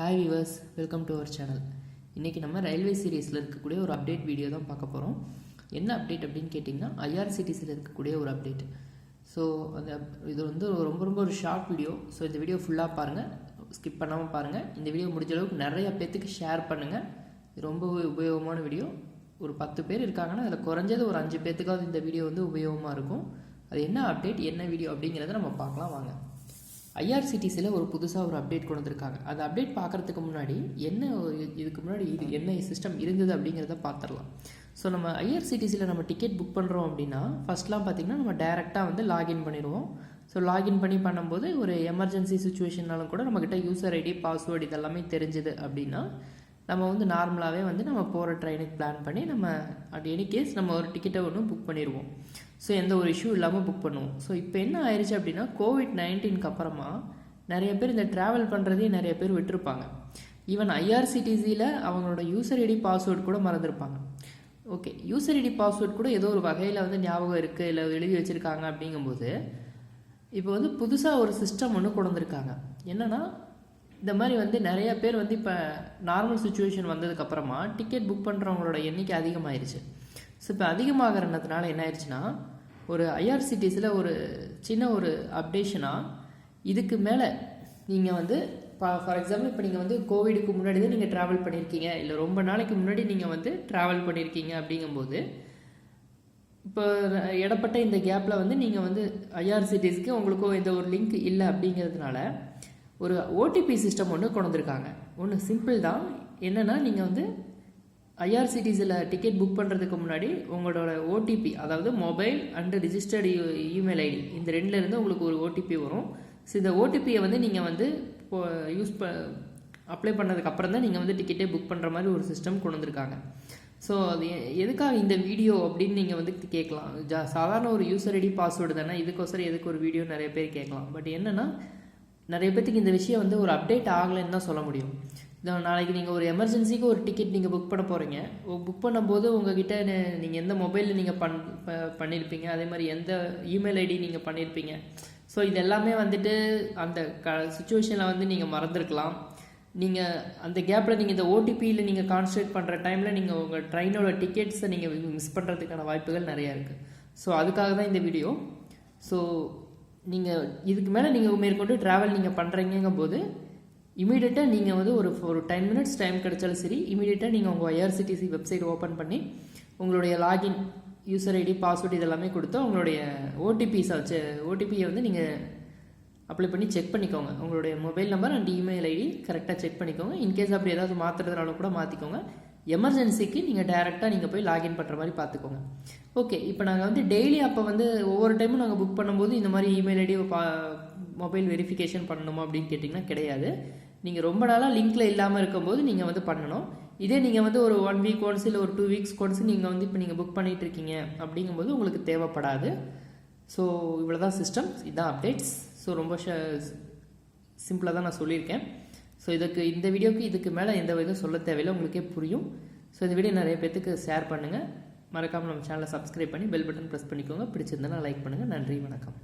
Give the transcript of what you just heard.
Hi viewers, welcome to our channel. இன்றைக்கி நம்ம railway சீரீஸில் இருக்கக்கூடிய ஒரு அப்டேட் வீடியோ தான் பார்க்க போகிறோம். என்ன அப்டேட் அப்படின்னு கேட்டிங்கன்னா, ஐஆர்சிடிசியில் இருக்கக்கூடிய ஒரு அப்டேட். ஸோ அந்த இது வந்து ரொம்ப ஒரு ஷார்ட் வீடியோ. ஸோ இந்த வீடியோ ஃபுல்லாக பாருங்கள், ஸ்கிப் பண்ணாமல் பாருங்கள். இந்த வீடியோ முடிஞ்ச அளவுக்கு நிறைய பேர்த்துக்கு ஷேர் பண்ணுங்கள். ரொம்ப உபயோகமான வீடியோ. ஒரு 10 பேர் இருக்காங்கன்னா அதில் குறைஞ்சது ஒரு 5 பேர்த்துக்காவது இந்த வீடியோ வந்து உபயோகமாக இருக்கும். அது என்ன அப்டேட், என்ன வீடியோ அப்படிங்கிறத நம்ம பார்க்கலாம் வாங்க. ஐஆர்சிடிசியில் ஒரு புதுசாக ஒரு அப்டேட் கொண்டு வந்திருக்காங்க. அந்த அப்டேட் பார்க்குறதுக்கு முன்னாடி இதுக்கு முன்னாடி இது என்ன சிஸ்டம் இருந்தது அப்படிங்கிறத பார்த்துடலாம். ஸோ நம்ம ஐஆர்சிடிசியில் நம்ம டிக்கெட் புக் பண்ணுறோம் அப்படின்னா ஃபஸ்ட்லாம் பார்த்திங்கன்னா நம்ம டேரெக்டாக வந்து லாகின் பண்ணிடுவோம். ஸோ லாகின் பண்ணும்போது ஒரு எமர்ஜென்சி சுச்சுவேஷன்னாலும் கூட நம்மக்கிட்ட யூசர் ஐடி, பாஸ்வேர்டு இதெல்லாமே தெரிஞ்சுது அப்படின்னா நம்ம வந்து நார்மலாகவே வந்து நம்ம போகிற ட்ரெயினுக்கு பிளான் பண்ணி நம்ம அட் எனி கேஸ் நம்ம ஒரு டிக்கெட்டை ஒன்று புக் பண்ணிடுவோம். ஸோ எந்த ஒரு இஷ்யூ இல்லாமல் புக் பண்ணுவோம். ஸோ இப்போ என்ன ஆயிடுச்சு அப்படின்னா, கோவிட்-19க்கு அப்புறமா நிறைய பேர் இந்த ட்ராவல் பண்ணுறதையும் நிறைய பேர் விட்டுருப்பாங்க. ஈவன் ஐஆர்சிடிசியில் அவங்களோட யூசர் ஐடி, பாஸ்வேர்டு கூட மறந்துருப்பாங்க. ஓகே, யூசர் ஐடி, பாஸ்வேர்டு கூட ஏதோ ஒரு வகையில் வந்து ஞாபகம் இருக்குது, இல்லை எழுதி வச்சுருக்காங்க. அப்படிங்கும்போது இப்போ வந்து புதுசாக ஒரு சிஸ்டம் ஒன்று கொண்டு வந்திருக்காங்க. என்னென்னா, இந்த மாதிரி வந்து நிறைய பேர் வந்து இப்போ நார்மல் சுச்சுவேஷன் வந்ததுக்கப்புறமா டிக்கெட் புக் பண்ணுறவங்களோட எண்ணிக்கை அதிகமாகிடுச்சு. ஸோ இப்போ அதிகமாகிறதுனால என்ன ஆயிடுச்சுன்னா, ஒரு ஐஆர்சிடிசியில் ஒரு சின்ன ஒரு அப்டேஷனாக இதுக்கு மேலே நீங்கள் வந்து ஃபார் எக்ஸாம்பிள் இப்போ நீங்கள் வந்து கோவிடுக்கு முன்னாடி தான் நீங்கள் ட்ராவல் பண்ணியிருக்கீங்க, இல்லை ரொம்ப நாளைக்கு முன்னாடி நீங்கள் வந்து ட்ராவல் பண்ணியிருக்கீங்க. அப்படிங்கும்போது இப்போ இடப்பட்ட இந்த கேப்பில் வந்து நீங்கள் வந்து ஐஆர்சிடிசிக்கு உங்களுக்கும் எந்த ஒரு லிங்க் இல்லை அப்படிங்கிறதுனால ஒரு ஓடிபி சிஸ்டம் ஒன்று கொண்டு வந்திருக்காங்க. ஒன்று சிம்பிள் தான். என்னென்னா, நீங்கள் வந்து ஐஆர்சிடிசியில் டிக்கெட் புக் பண்ணுறதுக்கு முன்னாடி உங்களோட ஓடிபி, அதாவது mobile and registered email ID, இந்த ரெண்டுலேருந்து உங்களுக்கு ஒரு ஓடிபி வரும். ஸோ இந்த ஓடிபியை வந்து நீங்கள் வந்து அப்ளை பண்ணதுக்கப்புறம் தான் நீங்கள் வந்து டிக்கெட்டே புக் பண்ணுற மாதிரி ஒரு சிஸ்டம் கொண்டு வந்திருக்காங்க. ஸோ அது எதுக்காக இந்த வீடியோ அப்படின்னு நீங்கள் வந்து கேட்கலாம். சாதாரண ஒரு யூசர் ஐடி, பாஸ்வேர்டு தானே, இதுக்கோசரம் எதுக்கு ஒரு வீடியோ நிறைய பேர் கேட்கலாம். பட் என்னென்னா, நிறைய பேர்த்துக்கு இந்த விஷயம் வந்து ஒரு அப்டேட் ஆகலைன்னு தான் சொல்ல முடியும். நாளைக்கு நீங்கள் ஒரு எமர்ஜென்சிக்கு ஒரு டிக்கெட் நீங்கள் புக் பண்ண போகிறீங்க. புக் பண்ணும்போது உங்ககிட்ட நீங்கள் எந்த மொபைலில் நீங்கள் பண்ணியிருப்பீங்க, அதே மாதிரி எந்த இமெயில் ஐடி நீங்கள் பண்ணியிருப்பீங்க. ஸோ இது எல்லாமே வந்துட்டு அந்த சுச்சுவேஷனில் வந்து நீங்கள் மறந்துருக்கலாம். நீங்கள் அந்த கேப்பில் நீங்கள் இந்த ஓடிபியில் நீங்கள் கான்சன்ட்ரேட் பண்ணுற டைமில் நீங்கள் உங்கள் ட்ரெயினோட டிக்கெட்ஸை நீங்கள் மிஸ் பண்ணுறதுக்கான வாய்ப்புகள் நிறையா இருக்குது. ஸோ அதுக்காக தான் இந்த வீடியோ. ஸோ நீங்கள் இதுக்கு மேலே நீங்கள் மேற்கொண்டு ட்ராவல் நீங்கள் பண்ணுறீங்கும் போது இமீடியட்டாக நீங்கள் வந்து ஒரு 10 மினிட்ஸ் டைம் கிடைச்சாலும் சரி, இமீடியட்டாக நீங்கள் உங்கள் ஐஆர்சிடிசி வெப்சைட் ஓப்பன் பண்ணி உங்களுடைய லாகின், யூசர் ஐடி, பாஸ்வேர்டு இதெல்லாமே கொடுத்து உங்களுடைய ஓடிபியை வந்து நீங்கள் அப்ளை பண்ணி செக் பண்ணிக்கோங்க. உங்களுடைய mobile number and email ID கரெக்டாக செக் பண்ணிக்கோங்க. இன்கேஸ் அப்படி ஏதாவது மாற்றுறதுனாலும் கூட மாற்றிக்கோங்க. எமர்ஜென்சிக்கு நீங்கள் டேரெக்டாக நீங்கள் போய் லாகின் பண்ணுற மாதிரி பார்த்துக்கோங்க. ஓகே, இப்போ நாங்கள் வந்து டெய்லி அப்போ வந்து ஒவ்வொரு டைமும் நாங்கள் புக் பண்ணும்போது இந்த மாதிரி இமெயில் ஐடி, மொபைல் வெரிஃபிகேஷன் பண்ணணுமா அப்படின்னு கேட்டிங்கன்னா கிடையாது. நீங்கள் ரொம்ப நாளாக லிங்க்கில் இல்லாமல் இருக்கும்போது நீங்கள் வந்து பண்ணணும். இதே நீங்கள் வந்து ஒரு 1 வீக் ஒன்ஸ் இல்லை ஒரு 2 வீக்ஸ் ஒன்ஸ் நீங்கள் வந்து இப்போ நீங்கள் புக் பண்ணிகிட்டு இருக்கீங்க அப்படிங்கும்போது உங்களுக்கு தேவைப்படாது. ஸோ இவ்வளோ தான் சிஸ்டம், இதுதான் அப்டேட்ஸ். ஸோ ரொம்ப சிம்பிளாக தான் நான் சொல்லியிருக்கேன். ஸோ இந்த வீடியோக்கு இதுக்கு மேலே எந்த விதம் சொல்ல தேவையில்லை, உங்களுக்கே புரியும். ஸோ இந்த வீடியோ நிறைய பேர்த்துக்கு ஷேர் பண்ணுங்கள். மறக்காமல் நம்ம சேனலை சப்ஸ்கிரைப் பண்ணி பெல் பட்டன் ப்ரெஸ் பண்ணிக்கோங்க. பிடிச்சிருந்தனா லைக் பண்ணுங்கள். நன்றி, வணக்கம்.